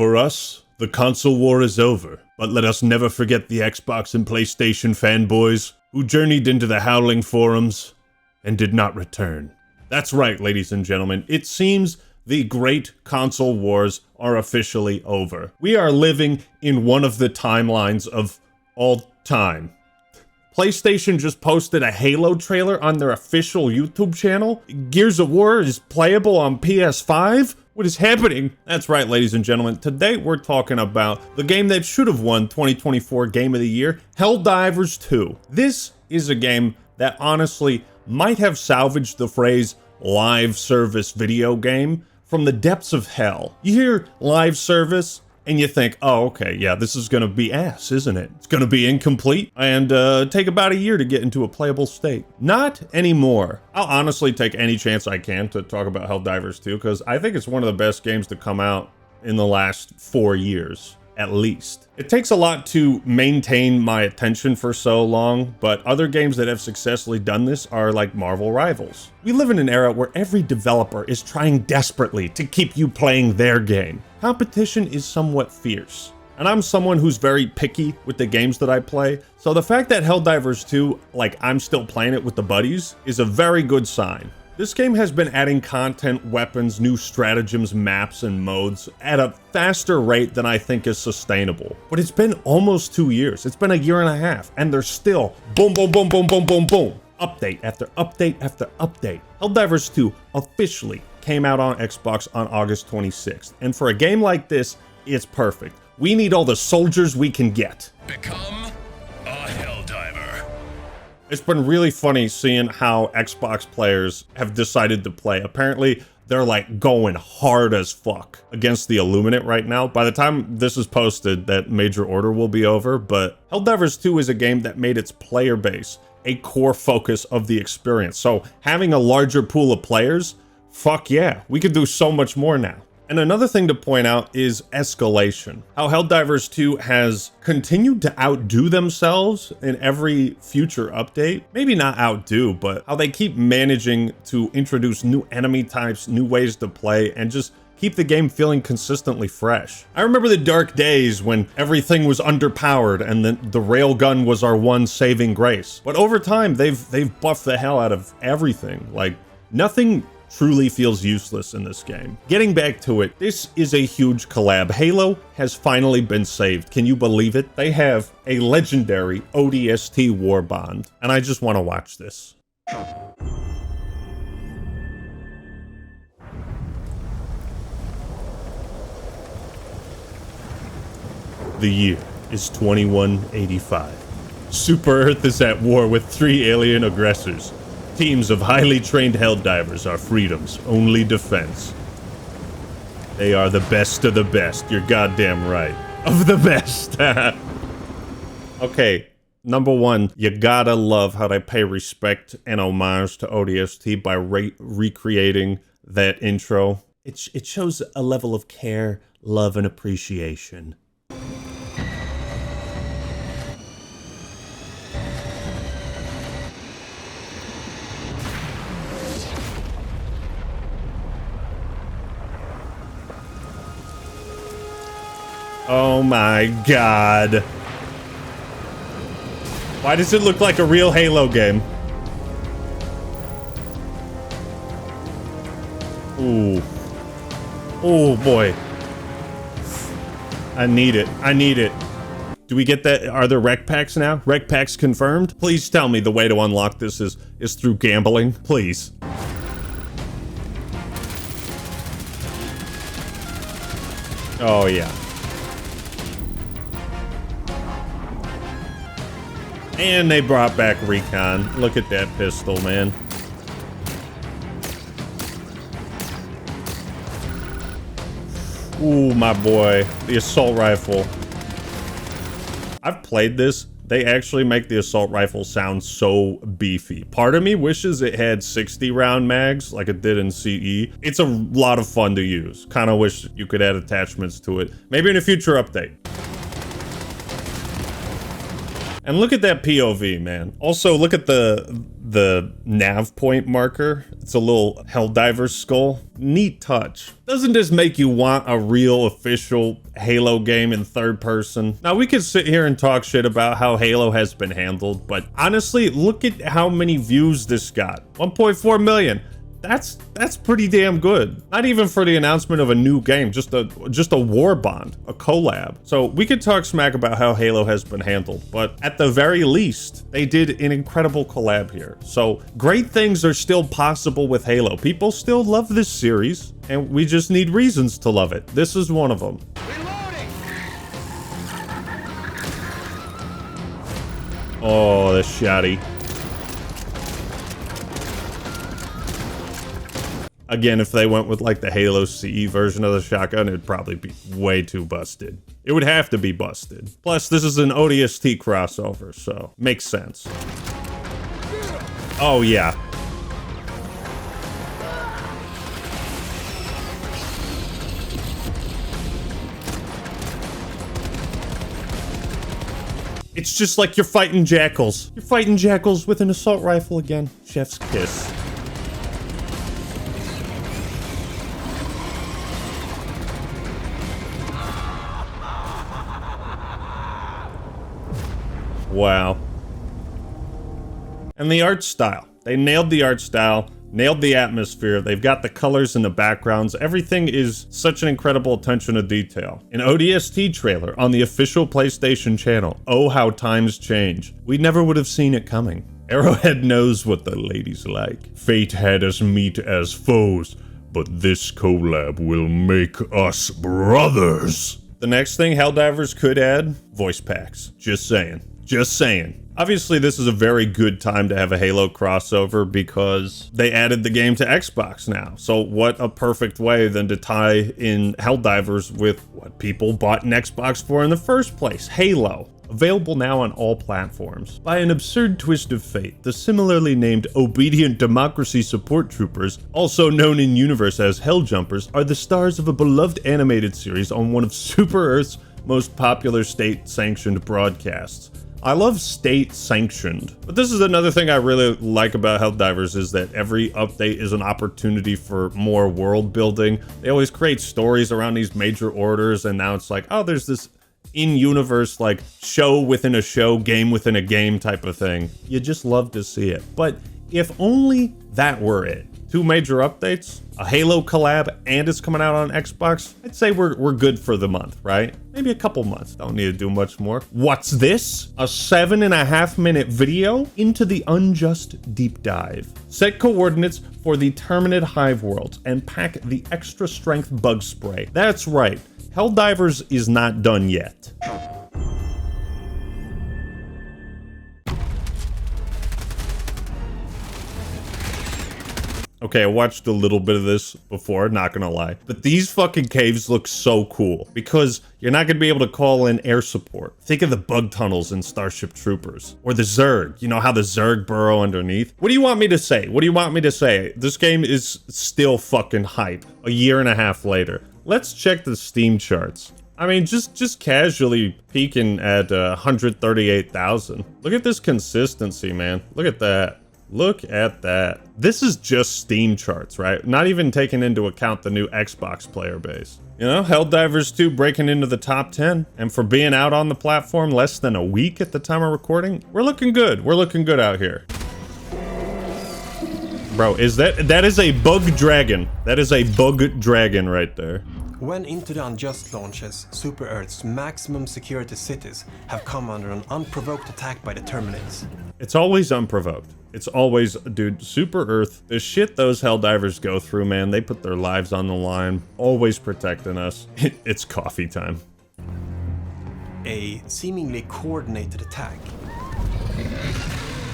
For us, the console war is over, but let us never forget the Xbox and PlayStation fanboys who journeyed into the howling forums and did not return. That's right, ladies and gentlemen, it seems the great console wars are officially over. We are living in one of the timelines of all time. PlayStation just posted a Halo trailer on their official YouTube channel. Gears of War is playable on PS5? What is happening? That's right, ladies and gentlemen. Today we're talking about the game that should have won 2024 Game of the Year, Helldivers 2. This is a game that honestly might have salvaged the phrase live service video game from the depths of hell. You hear live service and you think, oh, okay, yeah, this is gonna be ass, isn't it? It's gonna be incomplete and take about a year to get into a playable state. Not anymore. I'll honestly take any chance I can to talk about Helldivers 2 because I think it's one of the best games to come out in the last 4 years, at least. It takes a lot to maintain my attention for so long, but other games that have successfully done this are like Marvel rivals. We live in an era where every developer is trying desperately to keep you playing their game. Competition is somewhat fierce, and I'm someone who's very picky with the games that I play, so the fact that Helldivers 2, like I'm still playing it with the buddies, is a very good sign. This game has been adding content, weapons, new stratagems, maps, and modes at a faster rate than I think is sustainable. But it's been almost 2 years. It's been a year and a half, and they're still boom, boom, boom, boom, boom, boom, boom. Update after update after update. Helldivers 2 officially came out on Xbox on August 26th. And for a game like this, it's perfect. We need all the soldiers we can get. Become a Helldiver. It's been really funny seeing how Xbox players have decided to play. Apparently, they're like going hard as fuck against the Illuminate right now. By the time this is posted, that major order will be over, but Helldivers 2 is a game that made its player base a core focus of the experience. So having a larger pool of players, fuck yeah, we could do so much more now. And another thing to point out is escalation. How Helldivers 2 has continued to outdo themselves in every future update. Maybe not outdo, but how they keep managing to introduce new enemy types, new ways to play, and just keep the game feeling consistently fresh. I remember the dark days when everything was underpowered and the railgun was our one saving grace. But over time, they've buffed the hell out of everything. Like, nothing truly feels useless in this game. Getting back to it, this is a huge collab. Halo has finally been saved. Can you believe it? They have a legendary ODST war bond, and I just want to watch this. The year is 2185. Super Earth is at war with 3 alien aggressors. Teams of highly trained Helldivers are freedom's only defense. They are the best of the best, you're goddamn right. Of the best. Okay, number one, you gotta love how they pay respect and homage to ODST by recreating that intro. It shows a level of care, love, and appreciation. Oh my god. Why does it look like a real Halo game? Ooh. Oh boy. I need it. I need it. Do we get that? Are there rec packs now? Rec packs confirmed? Please tell me the way to unlock this is through gambling. Please. Oh yeah. And they brought back Recon. Look at that pistol, man. Ooh, my boy. The assault rifle. I've played this. They actually make the assault rifle sound so beefy. Part of me wishes it had 60 round mags like it did in CE. It's a lot of fun to use. Kind of wish you could add attachments to it. Maybe in a future update. And look at that POV, man. Also, look at the the nav point marker. It's a little Helldivers skull. Neat touch. Doesn't this make you want a real official Halo game in third person? Now, we could sit here and talk shit about how Halo has been handled, but honestly, look at how many views this got. 1.4 million. That's pretty damn good. Not even for the announcement of a new game, just a war bond, a collab. So we could talk smack about how Halo has been handled, but at the very least, they did an incredible collab here. So great things are still possible with Halo. People still love this series, and we just need reasons to love it. This is one of them. Oh, that's shoddy. Again, if they went with like the Halo CE version of the shotgun, it'd probably be way too busted. It would have to be busted. Plus, this is an ODST crossover, so makes sense. Oh, yeah. It's just like you're fighting jackals. You're fighting jackals with an assault rifle again. Chef's kiss. Wow. And the art style. They nailed the art style, nailed the atmosphere. They've got the colors and the backgrounds. Everything is such an incredible attention to detail. An ODST trailer on the official PlayStation channel. Oh, how times change. We never would have seen it coming. Arrowhead knows what the ladies like. Fate had us meet as foes, but this collab will make us brothers. The next thing Helldivers could add, voice packs. Just saying. Just saying. Obviously, this is a very good time to have a Halo crossover because they added the game to Xbox now. So what a perfect way than to tie in Helldivers with what people bought an Xbox for in the first place, Halo. Available now on all platforms. By an absurd twist of fate, the similarly named Obedient Democracy Support Troopers, also known in universe as Helljumpers, are the stars of a beloved animated series on one of Super Earth's most popular state-sanctioned broadcasts. I love state-sanctioned. But this is another thing I really like about Helldivers is that every update is an opportunity for more world building. They always create stories around these major orders, and now it's like, oh, there's this in-universe, like, show within a show, game within a game type of thing. You just love to see it. But if only that were it. 2 major updates, a Halo collab, and it's coming out on Xbox, I'd say we're good for the month, right? Maybe a couple months, don't need to do much more. What's this? A 7.5-minute video into the Unjust deep dive. Set coordinates for the Terminid Hive worlds and pack the extra strength bug spray. That's right, Helldivers is not done yet. Okay, I watched a little bit of this before, not gonna lie. But these fucking caves look so cool because you're not gonna be able to call in air support. Think of the bug tunnels in Starship Troopers. Or the Zerg. You know how the Zerg burrow underneath? What do you want me to say? What do you want me to say? This game is still fucking hype. A year and a half later. Let's check the Steam charts. I mean, just casually peaking at 138,000. Look at this consistency, man. Look at that. Look at that. This is just Steam charts, right? Not even taking into account the new Xbox player base. You know, Helldivers 2 breaking into the top 10. And for being out on the platform less than a week at the time of recording, we're looking good. We're looking good out here. Bro, that is a bug dragon. That is a bug dragon right there. When Into the Unjust launches, Super Earth's maximum security cities have come under an unprovoked attack by the Terminids. It's always unprovoked. It's always, dude, Super Earth, the shit those Helldivers go through, man, they put their lives on the line, always protecting us. It's coffee time. A seemingly coordinated attack.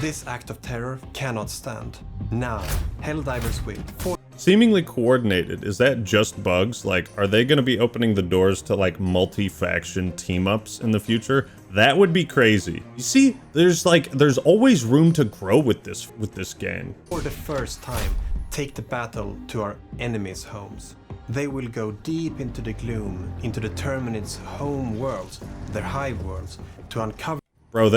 This act of terror cannot stand. Now, Helldivers will. Seemingly coordinated, is that just bugs? Like, are they gonna be opening the doors to like multi-faction team-ups in the future? That would be crazy. You see, there's always room to grow with this game. For the first time, take the battle to our enemies' homes. They will go deep into the gloom, into the Terminids' home worlds, their hive worlds, to uncover. Bro,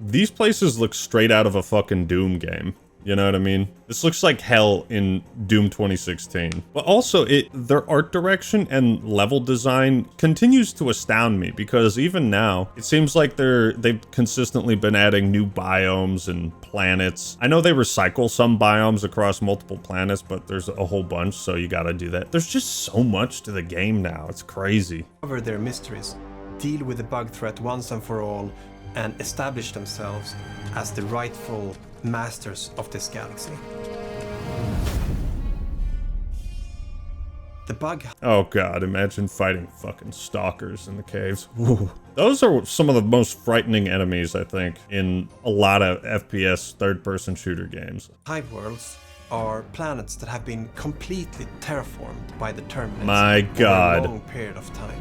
these places look straight out of a fucking Doom game. You know what I mean? This looks like hell in Doom 2016. But also, their art direction and level design continues to astound me, because even now, it seems like they've consistently been adding new biomes and planets. I know they recycle some biomes across multiple planets, but there's a whole bunch, so you gotta do that. There's just so much to the game now. It's crazy. Cover their mysteries, deal with the bug threat once and for all, and establish themselves as the rightful masters of this galaxy. The bug... Oh god, imagine fighting fucking stalkers in the caves. Woo. Those are some of the most frightening enemies, I think, in a lot of FPS third-person shooter games. Hive worlds are planets that have been completely terraformed by the Terminids My god. over a long period of time.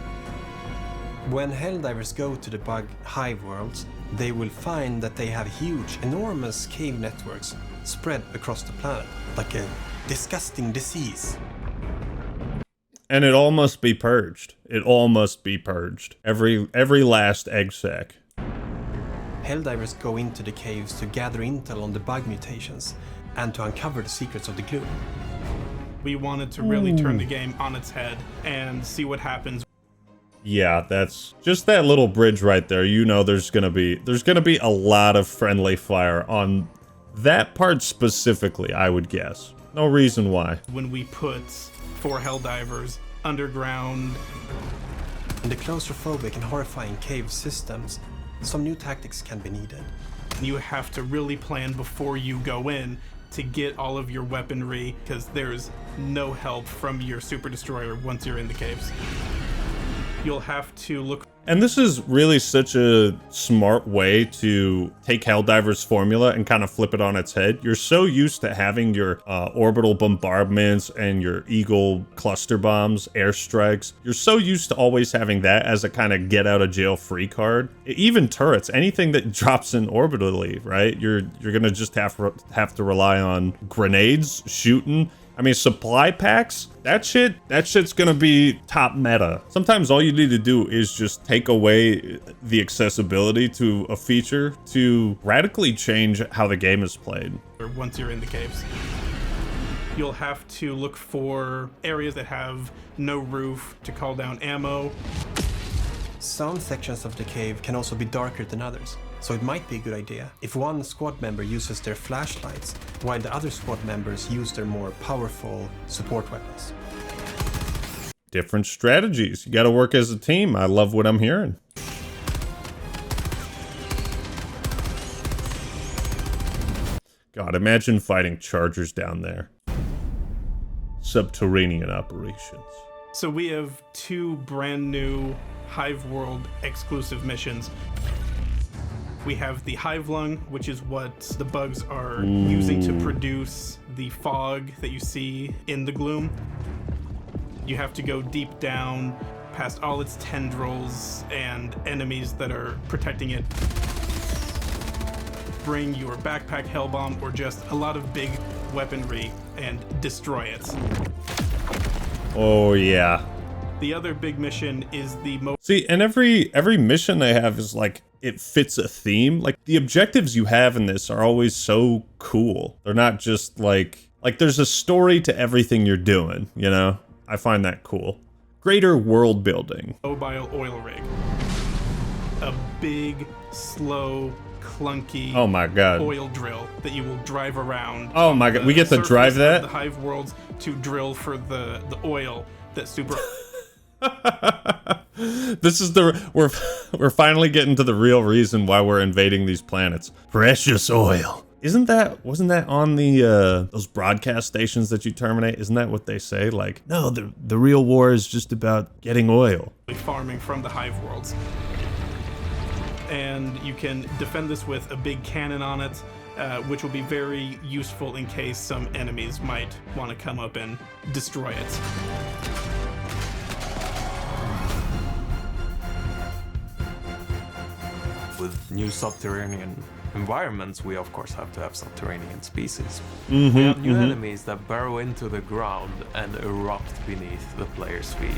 When Helldivers go to the bug hive worlds, they will find that they have huge, enormous cave networks spread across the planet, like a disgusting disease. And it all must be purged. It all must be purged. Every last egg sac. Helldivers go into the caves to gather intel on the bug mutations and to uncover the secrets of the gloom. We wanted to really turn the game on its head and see what happens. Yeah, that's just that little bridge right there. You know, there's gonna be a lot of friendly fire on that part specifically, I would guess. No reason why. When we put 4 Helldivers underground. In the claustrophobic and horrifying cave systems, some new tactics can be needed. You have to really plan before you go in to get all of your weaponry, because there's no help from your super destroyer once you're in the caves. You'll have to look. And this is really such a smart way to take Helldivers' formula and kind of flip it on its head. You're so used to having your orbital bombardments and your Eagle cluster bombs, airstrikes. You're so used to always having that as a kind of get out of jail free card. Even turrets, anything that drops in orbitally, right? You're gonna just have to rely on grenades, shooting. I mean, supply packs, that shit's gonna be top meta. Sometimes all you need to do is just take away the accessibility to a feature to radically change how the game is played. Once you're in the caves, you'll have to look for areas that have no roof to call down ammo. Some sections of the cave can also be darker than others, so it might be a good idea if one squad member uses their flashlights while the other squad members use their more powerful support weapons. Different strategies. You gotta work as a team. I love what I'm hearing. God, imagine fighting chargers down there. Subterranean operations. So we have 2 brand new Hive World exclusive missions. We have the Hive Lung, which is what the bugs are using to produce the fog that you see in the gloom. You have to go deep down past all its tendrils and enemies that are protecting it. Bring your backpack hellbomb or just a lot of big weaponry and destroy it. Oh yeah. The other big mission is the most... See, and every mission they have is like, it fits a theme. Like, the objectives you have in this are always so cool. They're not just like there's a story to everything you're doing, you know? I find that cool. Greater world building. mobile oil rig. A big, slow, clunky Oh my god. oil drill that you will drive around. Oh my god, we get to drive that? The Hive Worlds to drill for the oil that super... This is we're finally getting to the real reason why we're invading these planets. Precious oil. Wasn't that on the those broadcast stations that you terminate? Isn't that what they say? Like, no, the real war is just about getting oil. farming from the Hive Worlds. And you can defend this with a big cannon on it, which will be very useful in case some enemies might want to come up and destroy it. With new subterranean environments, we of course have to have subterranean species. We have new enemies that burrow into the ground and erupt beneath the player's feet.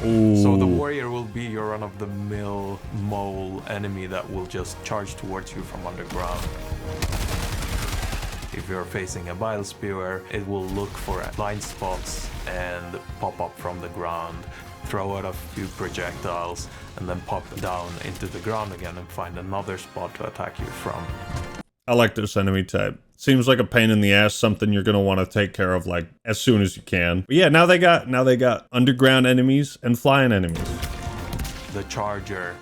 So the warrior will be your run-of-the-mill mole enemy that will just charge towards you from underground. If you're facing a bile spewer, it will look for blind spots and pop up from the ground, throw out a few projectiles, and then pop down into the ground again and find another spot to attack you from. I like this enemy type. Seems like a pain in the ass, something you're gonna want to take care of like as soon as you can. But yeah, now they got underground enemies and flying enemies. The charger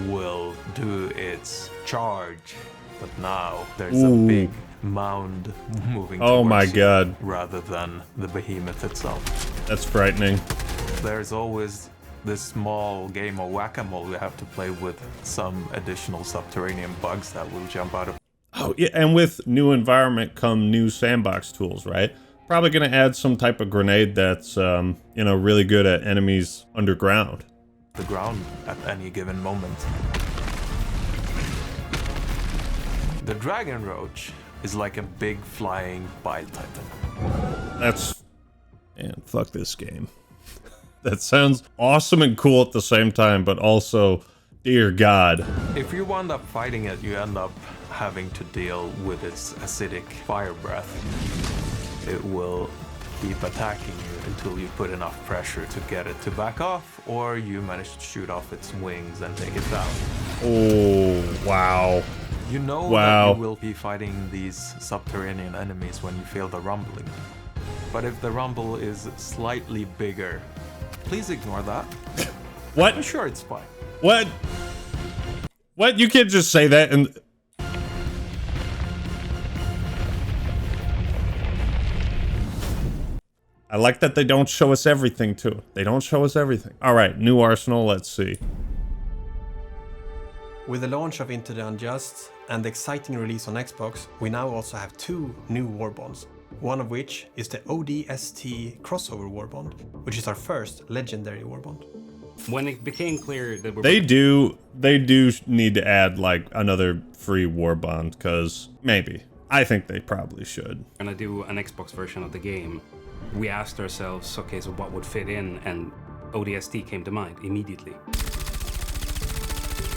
will do its charge, but now there's a big mound moving towards my you God. rather than the behemoth itself. That's frightening. There's always this small game of whack-a-mole we have to play with some additional subterranean bugs that will jump out of. Oh yeah, and with new environment come new sandbox tools, right? Probably gonna add some type of grenade that's you know, really good at enemies underground. The ground at any given moment. The Dragon Roach is like a big flying bile titan. That's... Man, fuck this game. That sounds awesome and cool at the same time, but also, dear God. If you wind up fighting it, you end up having to deal with its acidic fire breath. It will keep attacking you until you put enough pressure to get it to back off, or you manage to shoot off its wings and take it down. Oh, wow. You know Wow. that you will be fighting these subterranean enemies when you feel the rumbling. But if the rumble is slightly bigger, please ignore that. What? I'm sure it's fine. What? What? You can't just say that and... I like that they don't show us everything, too. They don't show us everything. All right, new arsenal, let's see. With the launch of Into the Unjust and the exciting release on Xbox, we now also have 2 new warbonds. One of which is the ODST crossover warbond, which is our first legendary warbond. When it became clear that They do need to add, like, another free warbond, because maybe. I think they probably should. gonna do an Xbox version of the game, we asked ourselves, okay, so what would fit in? And ODST came to mind immediately.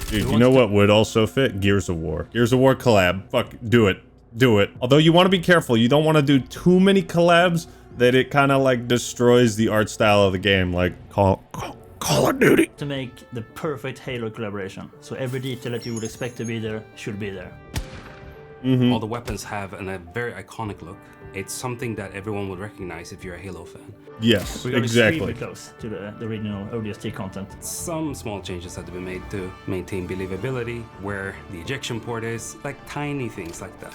Dude, you know what would also fit? Gears of War. Gears of War collab. Fuck, do it. Do it. Although you want to be careful. You don't want to do too many collabs that it kind of like destroys the art style of the game. Like Call of Duty. To make the perfect Halo collaboration. So every detail that you would expect to be there should be there. All the weapons have a very iconic look. It's something that everyone would recognize if you're a Halo fan. Yes, We got exactly. extremely close to the original ODST content. Some small changes had to be made to maintain believability, where the ejection port is, like tiny things like that.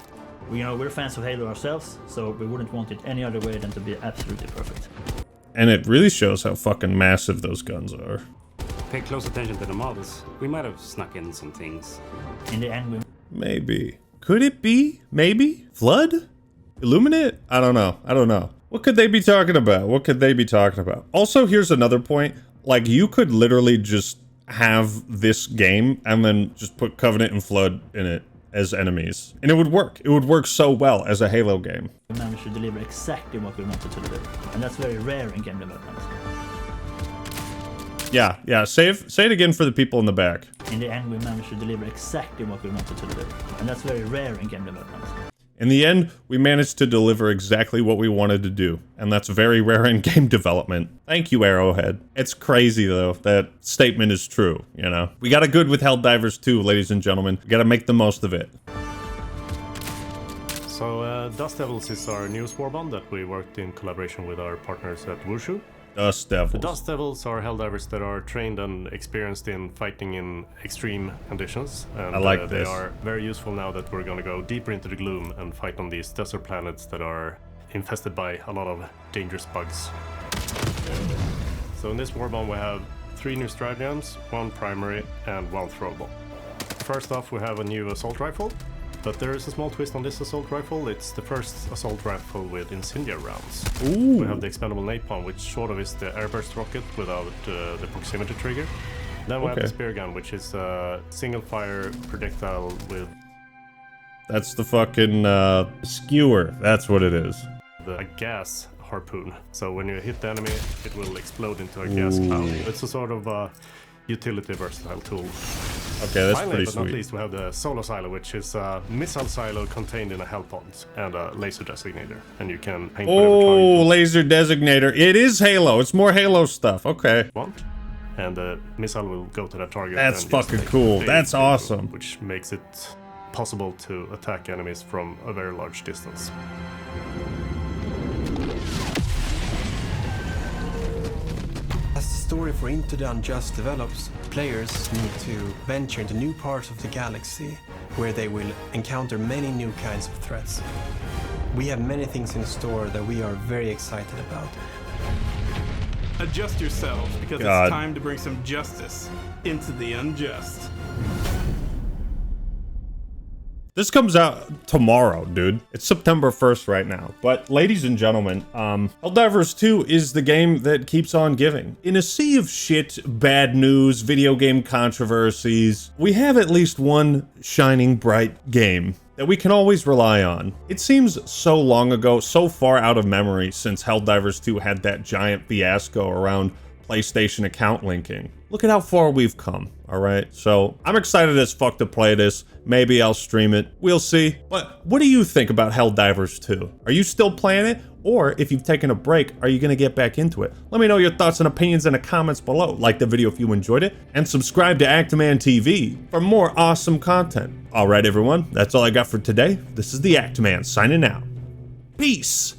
We're fans of Halo ourselves, so we wouldn't want it any other way than to be absolutely perfect. And it really shows how fucking massive those guns are. Pay close attention to the models. We might have snuck in some things. In the end, we Maybe. Could it be? Maybe? Flood? Illuminate? I don't know. What could they be talking about? Also, here's another point. Like, you could literally just have this game and then just put Covenant and Flood in it as enemies. And it would work. It would work so well as a Halo game. managed to deliver exactly what we wanted to deliver. And that's very rare in game development. Yeah. Say it again for the people in the back. In the end, we managed to deliver exactly what we wanted to deliver. And that's very rare in game development. In the end, we managed to deliver exactly what we wanted to do, and that's very rare in game development. Thank you, Arrowhead. It's crazy, though, that statement is true, you know? We got a good with Helldivers too, ladies and gentlemen. We gotta make the most of it. So, Dust Devils is our newest warband that we worked in collaboration with our partners at Wushu. Dust Devils. The Dust Devils are Helldivers that are trained and experienced in fighting in extreme conditions. And I like they this. are very useful now that we're going to go deeper into the gloom and fight on these desert planets that are infested by a lot of dangerous bugs. So in this warband we have 3 new stratagems, 1 primary and 1 throwable. First off, we have a new assault rifle. But there is a small twist on this assault rifle. It's the first assault rifle with incendiary rounds. Ooh. We have the expendable napalm, which sort of is the airburst rocket without the proximity trigger. Then we have the spear gun, which is a single fire projectile with... That's the fucking skewer. That's what it is. a gas harpoon. So when you hit the enemy, it will explode into a gas cloud. It's a sort of utility versatile tool. Okay, that's Finally, pretty but not sweet. least, we have the solo silo, which is a missile silo contained in a hell pod and a laser designator, and you can paint whatever target Oh, you laser designator. It is Halo. It's more Halo stuff. Okay. want, and the missile will go to that target. That's and just fucking take cool. the That's payload, awesome. Which makes it possible to attack enemies from a very large distance. As the story for Into the Unjust develops, players need to venture into new parts of the galaxy where they will encounter many new kinds of threats. We have many things in store that we are very excited about. Adjust yourselves because God. it's time to bring some justice into the unjust. This comes out tomorrow, dude. It's September 1st right now. But ladies and gentlemen, Helldivers 2 is the game that keeps on giving. In a sea of shit, bad news, video game controversies, we have at least one shining bright game that we can always rely on. It seems so long ago, so far out of memory since Helldivers 2 had that giant fiasco around PlayStation account linking. Look at how far we've come, alright? So, I'm excited as fuck to play this. Maybe I'll stream it. We'll see. But what do you think about Helldivers 2? Are you still playing it? Or if you've taken a break, are you gonna get back into it? Let me know your thoughts and opinions in the comments below. Like the video if you enjoyed it, and subscribe to Actman TV for more awesome content. Alright everyone, that's all I got for today. This is the Actman signing out. Peace!